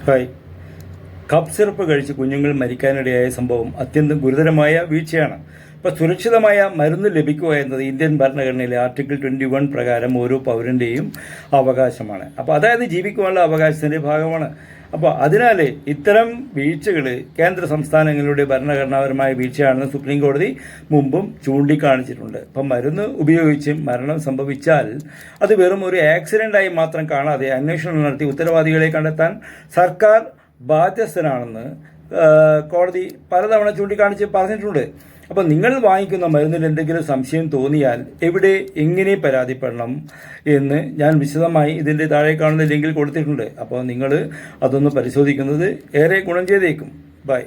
Hi. Cup syrup കഴിച്ച് കുഞ്ഞുങ്ങൾ മരിക്കാനിടയായ സംഭവം അത്യന്തം ഗുരുതരമായ വീഴ്ചയാണ്. ഇപ്പോൾ സുരക്ഷിതമായ മരുന്ന് ലഭിക്കുക എന്നത് ഇന്ത്യൻ ഭരണഘടനയിലെ ആർട്ടിക്കിൾ 21 പ്രകാരം ഓരോ പൗരൻ്റെയും അവകാശമാണ്. അപ്പോൾ അതായത് ജീവിക്കുവാനുള്ള അവകാശത്തിൻ്റെ ഭാഗമാണ്. അപ്പോൾ അതിനാൽ ഇത്തരം വീഴ്ചകൾ കേന്ദ്ര സംസ്ഥാനങ്ങളുടെ ഭരണഘടനാപരമായ വീഴ്ചയാണെന്ന് സുപ്രീം കോടതി മുമ്പും ചൂണ്ടിക്കാണിച്ചിട്ടുണ്ട്. അപ്പം മരുന്ന് ഉപയോഗിച്ച് മരണം സംഭവിച്ചാൽ അത് വെറും ഒരു ആക്സിഡൻ്റായി മാത്രം കാണാതെ അന്വേഷണം നടത്തി ഉത്തരവാദികളെ കണ്ടെത്താൻ സർക്കാർ ബാധ്യസ്ഥനാണെന്ന് കോടതി പലതവണ ചൂണ്ടിക്കാണിച്ച് പറഞ്ഞിട്ടുണ്ട്. അപ്പോൾ നിങ്ങൾ വാങ്ങിക്കുന്ന മരുന്നിൽ എന്തെങ്കിലും സംശയം തോന്നിയാൽ എവിടെ എങ്ങനെ പരാതിപ്പെടണം എന്ന് ഞാൻ വിശദമായി ഇതിൻ്റെ താഴെ കാണുന്ന ലിങ്കിൽ കൊടുത്തിട്ടുണ്ട്. അപ്പോൾ നിങ്ങൾ അതൊന്ന് പരിശോധിക്കുന്നത് ഏറെ ഗുണം ചെയ്തേക്കും. ബൈ.